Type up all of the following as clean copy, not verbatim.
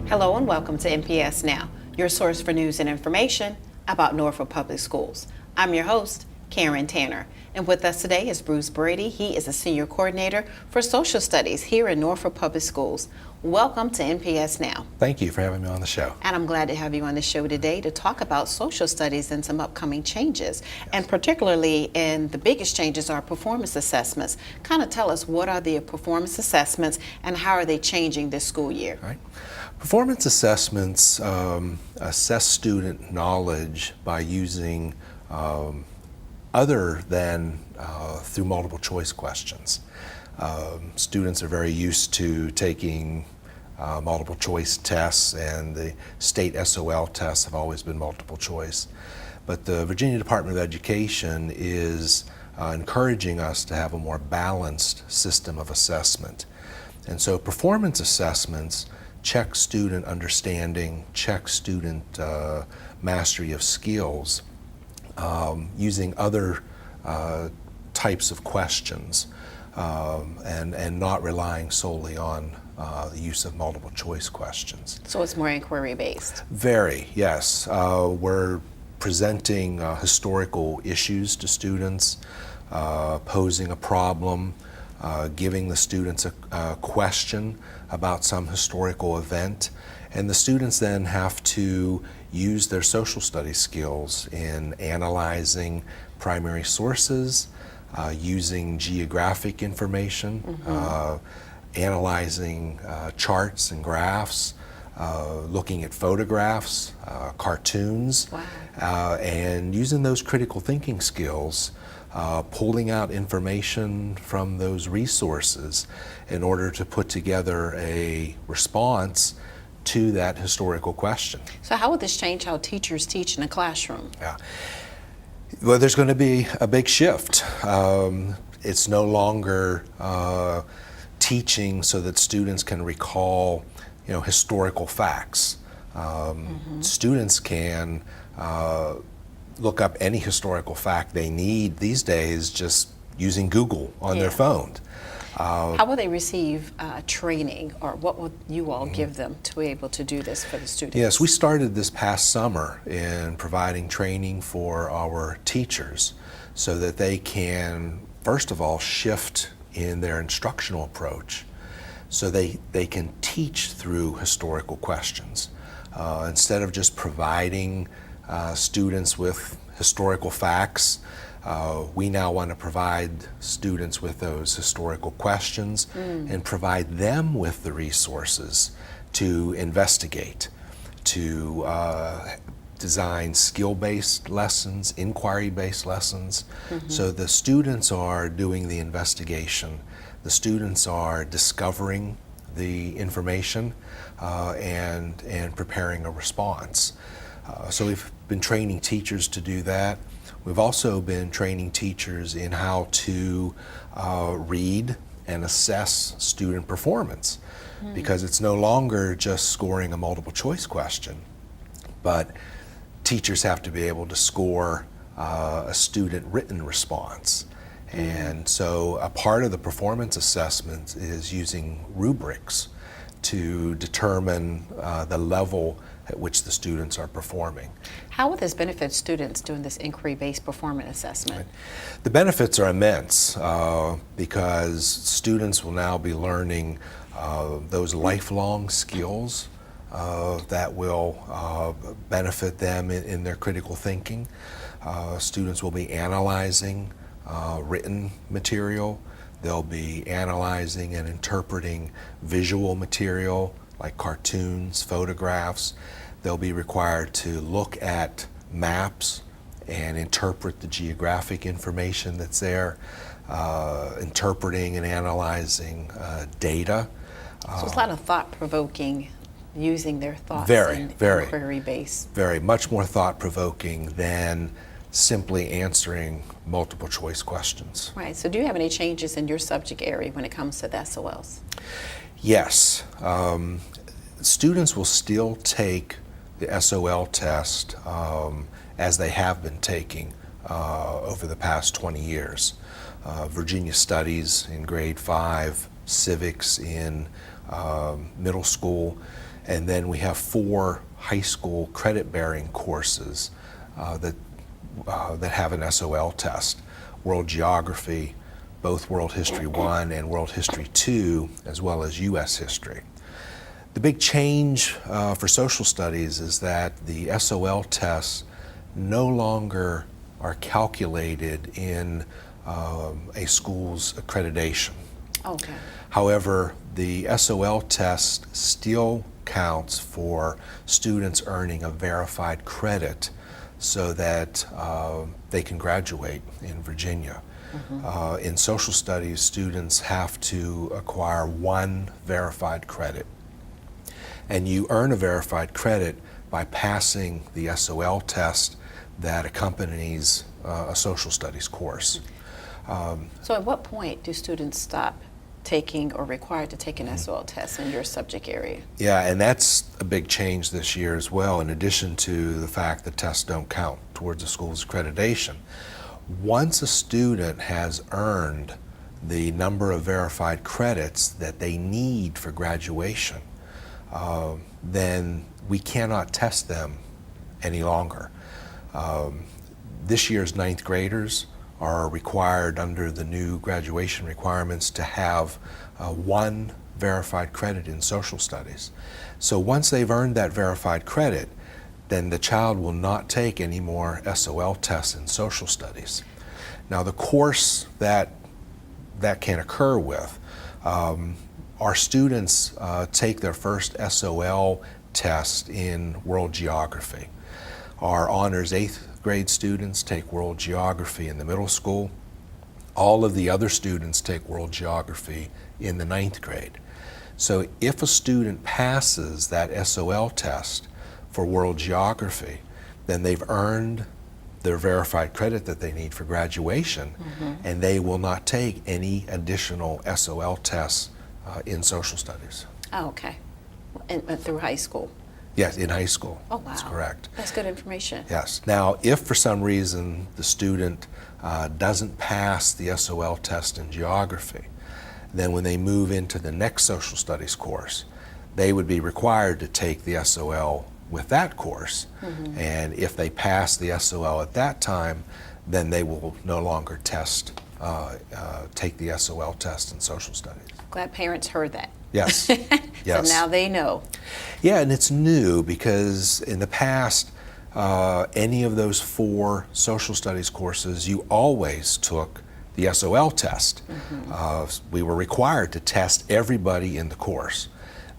Hello and welcome to NPS Now, your source for news and information about Norfolk Public Schools. I'm your host, Karen Tanner, and with us today is Bruce Brady. He is a senior coordinator for social studies here in Norfolk Public Schools. Welcome to NPS Now. Thank you for having me on the show. And I'm glad to have you on the show today to talk about social studies and some upcoming changes. Yes. And particularly in the biggest changes are performance assessments. Kind of tell us, what are the performance assessments and how are they changing this school year? All right. Performance assessments assess student knowledge by using other than through multiple choice questions. Students are very used to taking multiple choice tests, and the state SOL tests have always been multiple choice. But the Virginia Department of Education is encouraging us to have a more balanced system of assessment. And so performance assessments check student understanding, check student mastery of skills using other types of questions and not relying solely on the use of multiple choice questions. So it's more inquiry based? Very, yes. We're presenting historical issues to students, posing a problem, giving the students a question about some historical event, and the students then have to use their social studies skills in analyzing primary sources, using geographic information, analyzing charts and graphs, looking at photographs, cartoons, and using those critical thinking skills, pulling out information from those resources in order to put together a response to that historical question. So how would this change how teachers teach in a classroom? Yeah. Well, there's going to be a big shift. It's no longer teaching so that students can recall, historical facts. Students can look up any historical fact they need these days just using Google on their phone. How will they receive training, or what will you all give them to be able to do this for the students? Yes, we started this past summer in providing training for our teachers so that they can, first of all, shift in their instructional approach so they can teach through historical questions. Instead of just providing students with historical facts, we now want to provide students with those historical questions and provide them with the resources to investigate, to design skill-based lessons, inquiry-based lessons. So the students are doing the investigation. The students are discovering the information and preparing a response. So we've been training teachers to do that. We've also been training teachers in how to read and assess student performance, because it's no longer just scoring a multiple choice question, but teachers have to be able to score a student written response. And so a part of the performance assessment is using rubrics to determine the level at which the students are performing. How will this benefit students doing this inquiry-based performance assessment? Right. The benefits are immense because students will now be learning those lifelong skills that will benefit them in their critical thinking. Students will be analyzing written material. They'll be analyzing and interpreting visual material like cartoons, photographs. They'll be required to look at maps and interpret the geographic information that's there, interpreting and analyzing data. So it's a lot of thought-provoking, using their thoughts very inquiry-based. Very much more thought-provoking than simply answering multiple choice questions. Right, so do you have any changes in your subject area when it comes to the SOLs? Yes. Students will still take the SOL test as they have been taking over the past 20 years. Virginia Studies in grade 5, civics in middle school, And then we have 4 high school credit-bearing courses that have an SOL test: World Geography, both World History 1 and World History 2, as well as U.S. History. The big change for social studies is that the SOL tests no longer are calculated in a school's accreditation. Okay. However, the SOL test still counts for students earning a verified credit so that they can graduate in Virginia. In social studies, students have to acquire 1 verified credit. And you earn a verified credit by passing the SOL test that accompanies a social studies course. So at what point do students stop taking or required to take an SOL test in your subject area? Yeah, and that's a big change this year as well, in addition to the fact that tests don't count towards a school's accreditation. Once a student has earned the number of verified credits that they need for graduation, then we cannot test them any longer. This year's 9th graders are required under the new graduation requirements to have 1 verified credit in social studies. So once they've earned that verified credit, then the child will not take any more SOL tests in social studies. Now, the course that can occur with, our students take their first SOL test in World Geography. Our honors 8th grade students take World Geography in the middle school. All of the other students take World Geography in the 9th grade. So if a student passes that SOL test for World Geography, then they've earned their verified credit that they need for graduation, and they will not take any additional SOL tests in social studies. Oh, okay. And through high school? Yes, in high school. Oh, wow. That's correct. That's good information. Yes. Now, if for some reason the student doesn't pass the SOL test in geography, then when they move into the next social studies course, they would be required to take the SOL with that course. And if they pass the SOL at that time, then they will no longer take the SOL test in social studies. Glad parents heard that. Yes. Yes. So now they know. Yeah, and it's new because in the past, any of those 4 social studies courses, you always took the SOL test. We were required to test everybody in the course,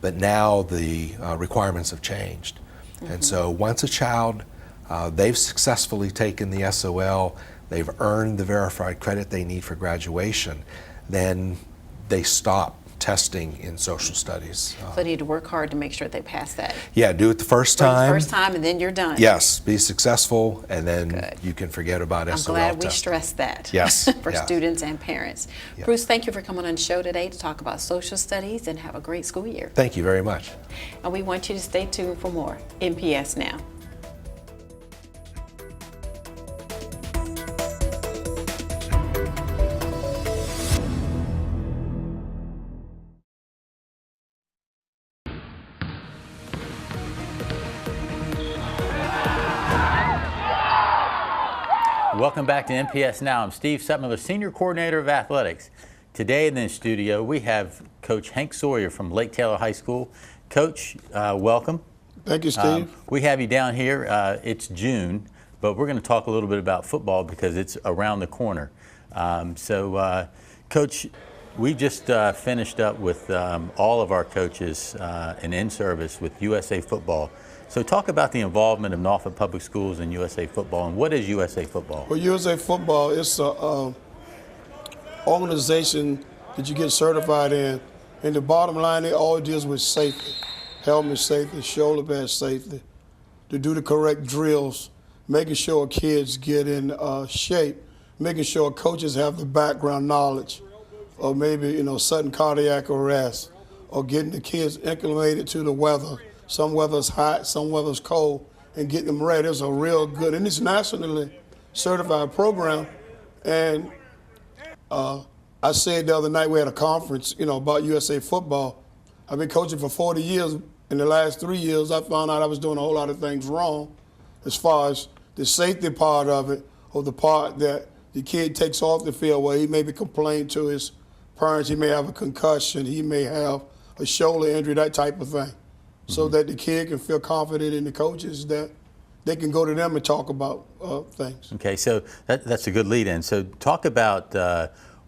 but now the requirements have changed. And so once a child, they've successfully taken the SOL, they've earned the verified credit they need for graduation, then they stop testing in social studies. So they need to work hard to make sure they pass that. Yeah, do it the first time. First time, and then you're done. Yes, be successful, and then Good. you can forget about SOL I'm glad we testing. stressed that. Yes, For yeah. students and parents. Yeah. Bruce, thank you for coming on the show today to talk about social studies, and have a great school year. Thank you very much. And we want you to stay tuned for more NPS Now. Welcome back to NPS Now. I'm Steve Sutmiller, Senior Coordinator of Athletics. Today in the studio, we have Coach Hank Sawyer from Lake Taylor High School. Coach, welcome. Thank you, Steve. We have you down here. It's June, but we're going to talk a little bit about football because it's around the corner. Coach, we just finished up with all of our coaches and in service with USA Football. So talk about the involvement of Norfolk Public Schools and USA Football, and what is USA Football? Well, USA Football is an organization that you get certified in, and the bottom line, it all deals with safety, helmet safety, shoulder pad safety, to do the correct drills, making sure kids get in shape, making sure coaches have the background knowledge of maybe, sudden cardiac arrest, or getting the kids acclimated to the weather. Some weather's hot, some weather's cold, and getting them ready. It's a real good, and it's nationally certified program. And I said the other night we had a conference, about USA Football. I've been coaching for 40 years, in the last 3 years, I found out I was doing a whole lot of things wrong as far as the safety part of it, or the part that the kid takes off the field where he maybe complain to his parents, he may have a concussion, he may have a shoulder injury, that type of thing, so that the kid can feel confident in the coaches that they can go to them and talk about things. Okay, so that's a good lead-in. So talk about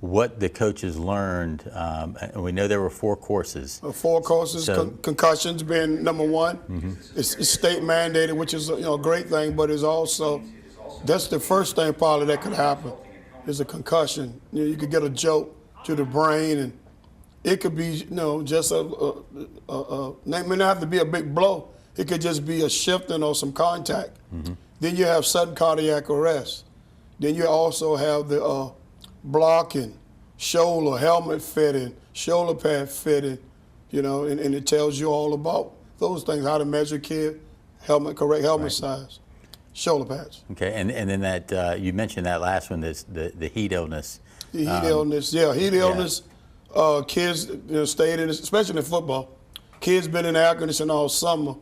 what the coaches learned. And we know there were 4 courses. 4 courses, So- concussions being number one. It's state mandated, which is a great thing, but it's also, that's the first thing probably that could happen, is a concussion. You could get a jolt to the brain, and it could be just may not have to be a big blow. It could just be a shifting or some contact. Then you have sudden cardiac arrest. Then you also have the blocking, shoulder, helmet fitting, shoulder pad fitting, and it tells you all about those things, how to measure kid, correct helmet size, shoulder pads. Okay, and then that you mentioned that last one, the heat illness. The heat illness, heat illness. Kids, stayed in, especially in football. Kids been in air conditioning all summer,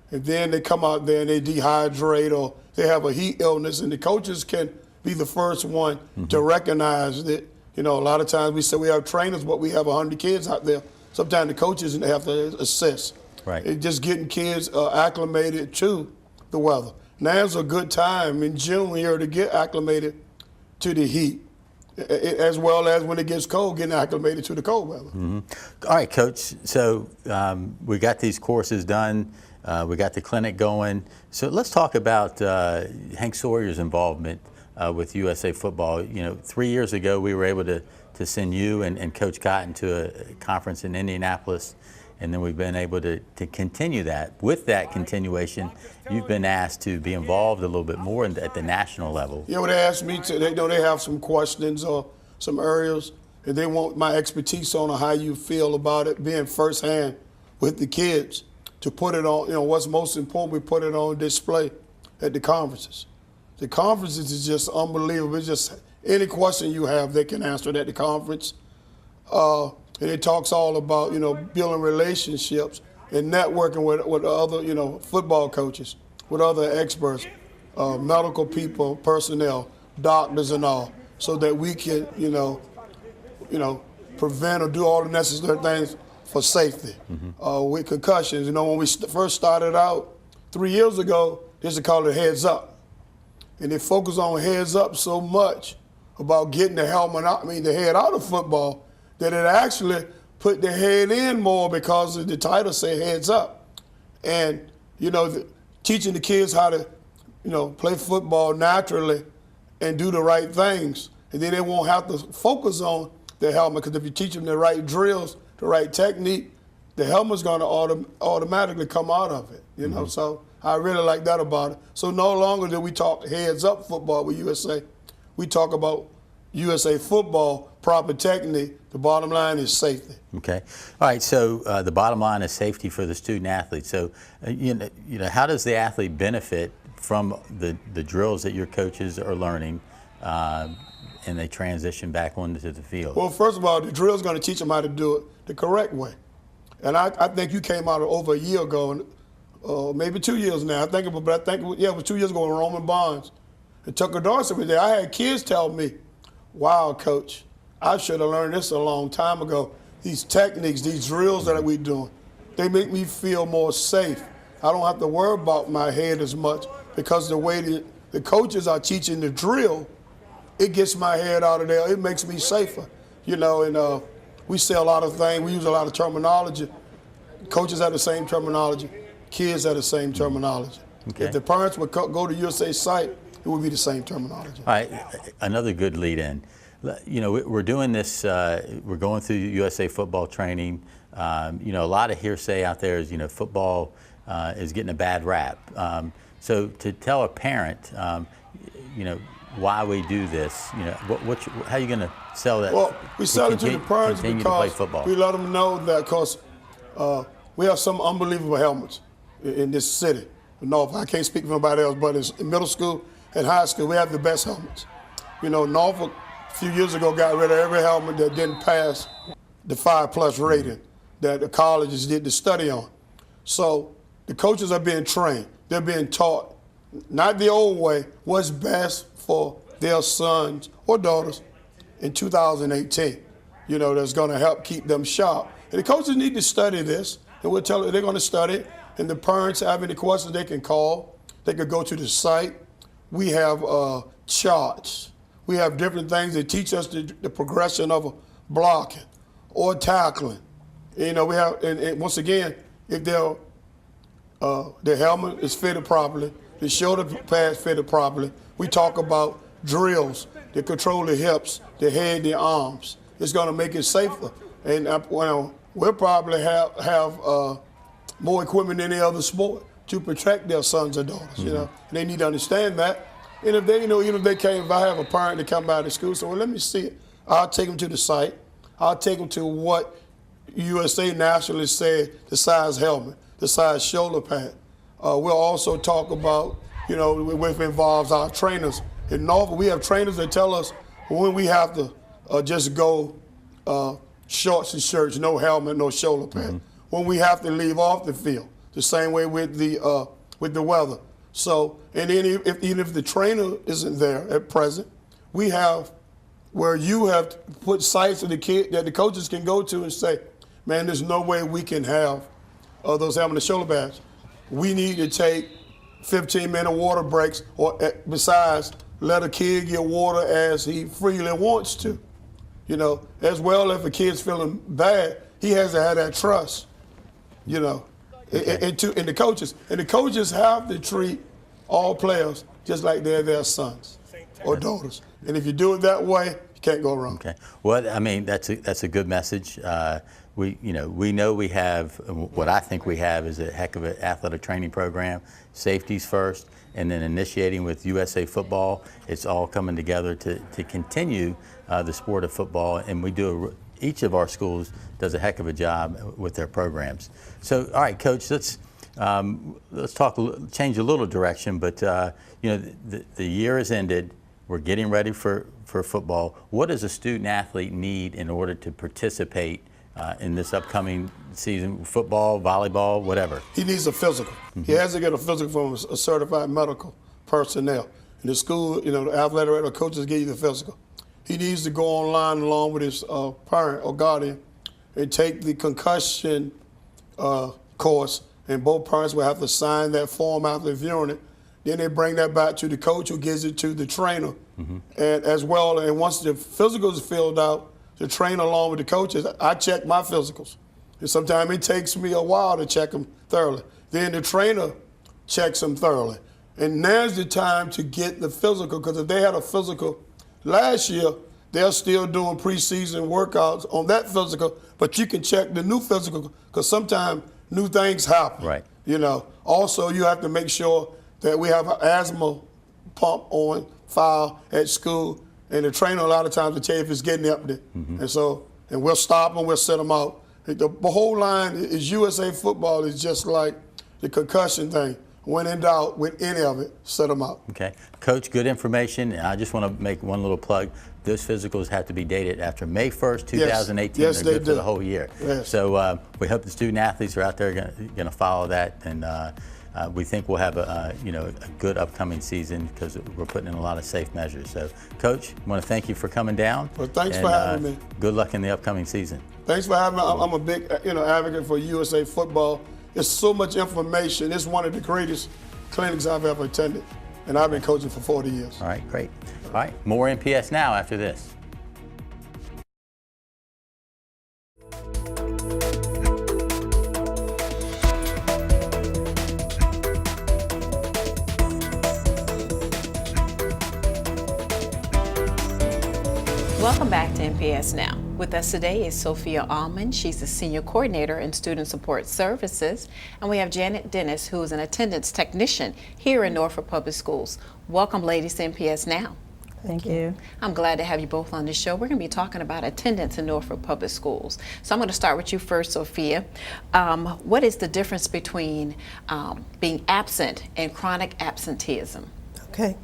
and then they come out there and they dehydrate or they have a heat illness, and the coaches can be the first one to recognize that. A lot of times we say we have trainers, but we have 100 kids out there. Sometimes the coaches have to assist. Right. It's just getting kids acclimated to the weather. Now's a good time in June here to get acclimated to the heat, as well as when it gets cold, getting acclimated to the cold weather. All right, Coach. So we got these courses done. We got the clinic going. So let's talk about Hank Sawyer's involvement with USA Football. 3 years ago, we were able to send you and Coach Cotton to a conference in Indianapolis, and then we've been able to continue that. With that continuation, you've been asked to be involved a little bit more at the national level. Yeah, well, they asked me to. They have some questions or some areas, and they want my expertise on how you feel about it, being firsthand with the kids, to put it on. What's most important, we put it on display at the conferences. The conferences is just unbelievable. It's just any question you have, they can answer it at the conference. And it talks all about, building relationships and networking with other, football coaches, with other experts, medical people, personnel, doctors and all, so that we can, prevent or do all the necessary things for safety. With concussions, when we first started out 3 years ago, they used to call it heads up. And they focus on heads up so much about getting the head out of football, that it actually put the head in more because of the title say heads up. And, teaching the kids how to, play football naturally and do the right things. And then they won't have to focus on the helmet, because if you teach them the right drills, the right technique, the helmet's going to automatically come out of it, So I really like that about it. So no longer do we talk heads up football with USA. We talk about USA Football, proper technique. The bottom line is safety. Okay. All right. So the bottom line is safety for the student athlete. So, how does the athlete benefit from the drills that your coaches are learning, and they transition back onto the field? Well, first of all, the drill is going to teach them how to do it the correct way. And I think you came out over a year ago, and maybe 2 years now. It was 2 years ago when Roman Bonds and Tucker Dorsey was there. I had kids tell me, "Wow, Coach, I should have learned this a long time ago. These techniques, these drills that we're doing, they make me feel more safe. I don't have to worry about my head as much, because the way the coaches are teaching the drill, it gets my head out of there. It makes me safer." And we say a lot of things. We use a lot of terminology. Coaches have the same terminology. Kids have the same terminology. Okay. If the parents would go to USA site, it would be the same terminology. All right, another good lead-in. We're doing this. We're going through USA Football training. A lot of hearsay out there is, football is getting a bad rap. So to tell a parent, why we do this, how are you going to sell that? Well, we sell it to the parents because we let them know that, because we have some unbelievable helmets in this city. Norfolk, I can't speak for nobody else, but in middle school and high school, we have the best helmets. Norfolk a few years ago got rid of every helmet that didn't pass the 5+ rating that the colleges did the study on. So the coaches are being trained. They're being taught, not the old way, what's best for their sons or daughters in 2018. You know, that's going to help keep them sharp. And the coaches need to study this, and we'll tell them they're going to study it. And the parents have any questions, they can call. They could go to the site. We have charts. We have different things that teach us the progression of a blocking or tackling. You know, we have, and once again, if their helmet is fitted properly, the shoulder pads fitted properly, we talk about drills that control the hips, the head, the arms. It's going to make it safer. And we'll probably have more equipment than any other sport to protect their sons or daughters. You know, and they need to understand that. And if they, even if they came, if I have a parent that come by the school, so well, let me see it. I'll take them to the site. I'll take them to what USA nationally said, the size helmet, the size shoulder pad. We'll also talk about, which involves our trainers. In Norfolk, we have trainers that tell us when we have to just go shorts and shirts, no helmet, no shoulder pad. When we have to leave off the field, the same way with the weather. So, and then even if the trainer isn't there at present, we have where you have put sites of the kid that the coaches can go to and say, man, there's no way we can have those helmet and shoulder pads. We need to take 15-minute water breaks, or besides, let a kid get water as he freely wants to. As well, if a kid's feeling bad, he has to have that trust, and the coaches. And the coaches have to treat all players just like they're their sons or daughters. And if you do it that way, you can't go wrong. Okay. Well, I mean, that's a good message. We know we have, what I think we have is a heck of an athletic training program, safeties first, and then initiating with USA football. It's all coming together to continue the sport of football, and each of our schools does a heck of a job with their programs. So, all right, Coach, let's change a little direction, but the year has ended. We're getting ready for football. What does a student athlete need in order to participate in this upcoming season, football, volleyball, whatever? He needs a physical. He has to get a physical from a certified medical personnel. In the school, the athletic director coaches give you the physical. He needs to go online along with his parent or guardian and take the concussion course, and both parents will have to sign that form after viewing it. Then they bring that back to the coach, who gives it to the trainer. And as well, and once the physicals is filled out, the trainer along with the coaches, I check my physicals. And sometimes it takes me a while to check them thoroughly. Then the trainer checks them thoroughly. And now's the time to get the physical, because if they had a physical last year, they're still doing preseason workouts on that physical, but you can check the new physical, because sometimes new things happen. Right. Also, you have to make sure that we have an asthma pump on file at school, and the trainer a lot of times will tell you if it's getting empty. And we'll stop them, we'll set them out. The whole line is USA football is just like the concussion thing. When in doubt with any of it, set them out. Okay. Coach, good information. And I just want to make one little plug. Those physicals have to be dated after May 1st, 2018. Yes, They're they good do. for the whole year. Yes. So we hope the student athletes are out there going to follow that, and we think we'll have a good upcoming season, because we're putting in a lot of safe measures. So, Coach, I want to thank you for coming down. Well, thanks for having me. Good luck in the upcoming season. Thanks for having me. I'm a big advocate for USA football. There's so much information. It's one of the greatest clinics I've ever attended, and I've been coaching for 40 years. All right, great. All right, more NPS Now after this. Welcome back to NPS Now. With us today is Sophia Allman. She's the Senior Coordinator in Student Support Services. And we have Janet Dennis, who is an attendance technician here in Norfolk Public Schools. Welcome, ladies, to NPS Now. Thank you. I'm glad to have you both on the show. We're going to be talking about attendance in Norfolk Public Schools. So I'm going to start with you first, Sophia. What is the difference between being absent and chronic absenteeism? Okay.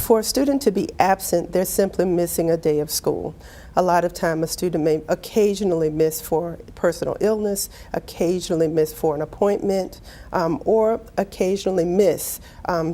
For a student to be absent, they're simply missing a day of school. A lot of time a student may occasionally miss for personal illness, occasionally miss for an appointment, or occasionally miss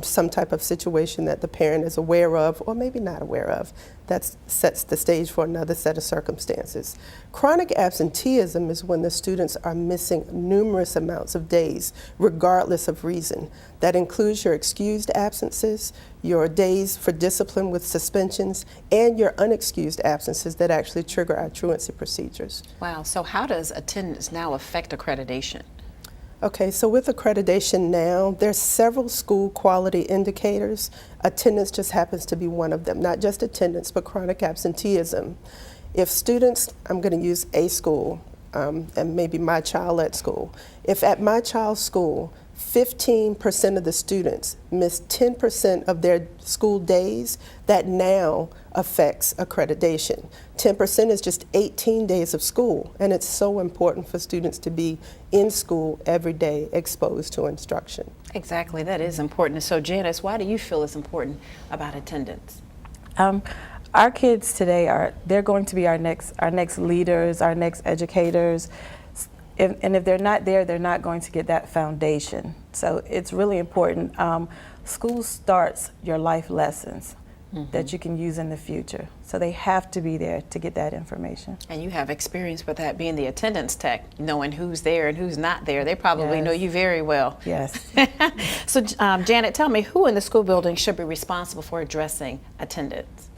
some type of situation that the parent is aware of or maybe not aware of. That sets the stage for another set of circumstances. Chronic absenteeism is when the students are missing numerous amounts of days, regardless of reason. That includes your excused absences, your days for discipline with suspensions, and your unexcused absences that actually trigger our truancy procedures. Wow, so how does attendance now affect accreditation? Okay, so with accreditation now, there's several school quality indicators. Attendance just happens to be one of them, not just attendance, but chronic absenteeism. If students, I'm going to use a school, and maybe my child at school. If at my child's school, 15% of the students miss 10% of their school days, that now affects accreditation. 10% is just 18 days of school, and it's so important for students to be in school every day exposed to instruction. Exactly, that is important. So Janice, why do you feel it's important about attendance? Our kids today they're going to be our next leaders, our next educators. And if they're not there, they're not going to get that foundation. So it's really important. School starts your life lessons that you can use in the future. So they have to be there to get that information. And you have experience with that, being the attendance tech, knowing who's there and who's not there. They probably know you very well. Yes. So Janet, tell me, who in the school building should be responsible for addressing attendance?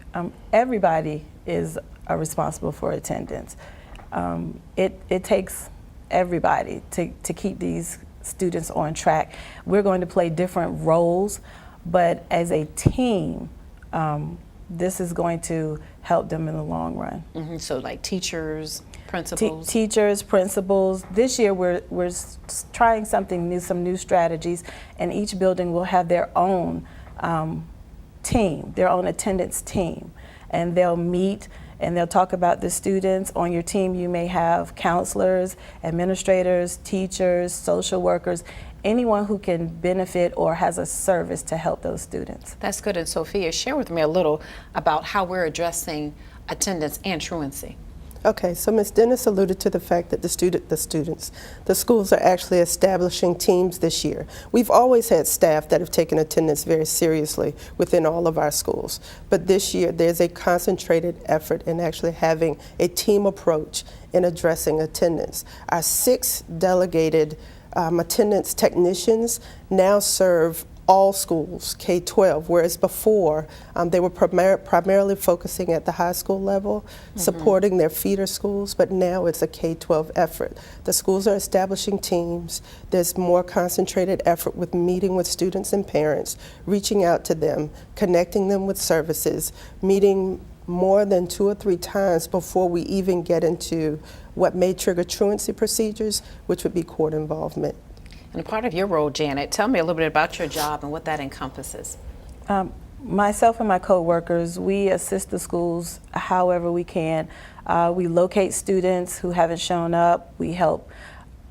Everybody is responsible for attendance. It takes everybody to keep these students on track. We're going to play different roles, but as a team, this is going to help them in the long run. So like teachers, principals? Teachers, principals. This year we're trying something new, some new strategies, and each building will have their own team, their own attendance team, and they'll meet and they'll talk about the students. On your team you may have counselors, administrators, teachers, social workers, anyone who can benefit or has a service to help those students. That's good. And Sophia, share with me a little about how we're addressing attendance and truancy. Okay, so Ms. Dennis alluded to the fact that the schools are actually establishing teams this year. We've always had staff that have taken attendance very seriously within all of our schools, but this year there's a concentrated effort in actually having a team approach in addressing attendance. Our 6 delegated attendance technicians now serve all schools, K-12, whereas before they were primarily focusing at the high school level, supporting their feeder schools, but now it's a K-12 effort. The schools are establishing teams. There's more concentrated effort with meeting with students and parents, reaching out to them, connecting them with services, meeting more than 2 or 3 times before we even get into what may trigger truancy procedures, which would be court involvement. And part of your role, Janet, tell me a little bit about your job and what that encompasses. Myself and my co-workers, we assist the schools however we can. We locate students who haven't shown up. We help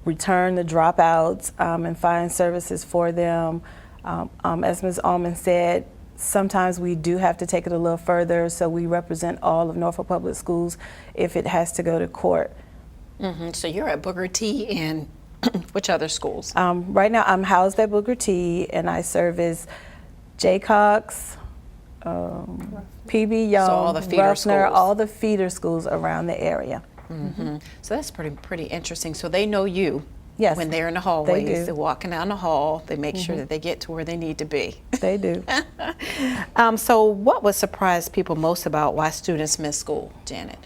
return the dropouts and find services for them. As Ms. Allman said, sometimes we do have to take it a little further, so we represent all of Norfolk Public Schools if it has to go to court. So you're at Booker T and which other schools? Right now I'm housed at Booker T and I service Jaycox, PB Young, So all the feeder Ruffner, schools. all the feeder schools around the area. So that's pretty interesting. So they know you. Yes, When they're in the hallways, they do. they're walking down the hall, they make sure that they get to where they need to be. They do. So what would surprise people most about why students miss school, Janet?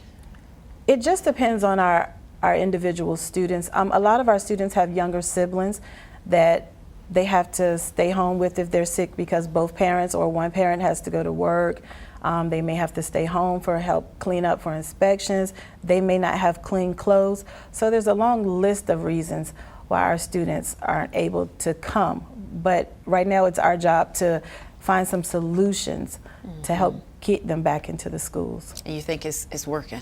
It just depends on our individual students. A lot of our students have younger siblings that they have to stay home with if they're sick because both parents or one parent has to go to work. They may have to stay home for help clean up for inspections. They may not have clean clothes. So there's a long list of reasons why our students aren't able to come. But right now it's our job to find some solutions to help get them back into the schools. And you think it's working?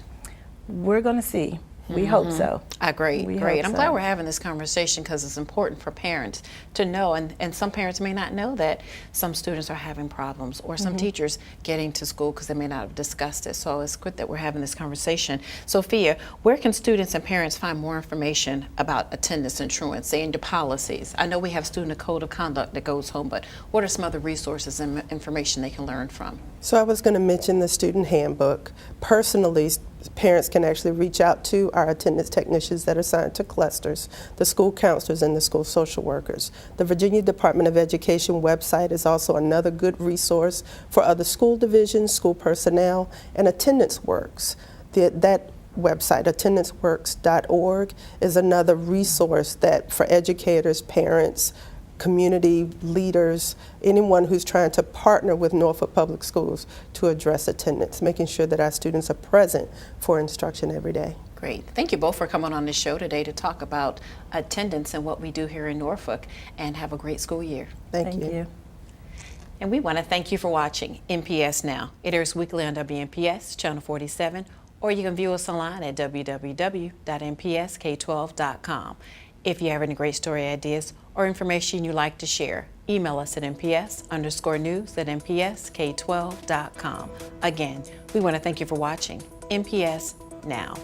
We're going to see. We hope so. Great. We Great. hope I'm so. glad we're having this conversation because it's important for parents to know, and some parents may not know that some students are having problems or some teachers getting to school because they may not have discussed it. So it's good that we're having this conversation. Sophia, where can students and parents find more information about attendance and truancy and your policies? I know we have student code of conduct that goes home, but what are some other resources and information they can learn from? So I was going to mention the student handbook. Personally, parents can actually reach out to our attendance technicians that are assigned to clusters, the school counselors, and the school social workers. The Virginia Department of Education website is also another good resource for other school divisions, school personnel, and Attendance Works. That website, attendanceworks.org, is another resource that for educators, parents, community leaders, anyone who's trying to partner with Norfolk Public Schools to address attendance, making sure that our students are present for instruction every day. Great. Thank you both for coming on the show today to talk about attendance and what we do here in Norfolk, and have a great school year. Thank you. And we want to thank you for watching NPS Now. It airs weekly on WNPS, Channel 47, or you can view us online at www.npsk12.com. If you have any great story ideas or information you'd like to share, email us at nps_news@npsk12.com. Again, we want to thank you for watching NPS Now.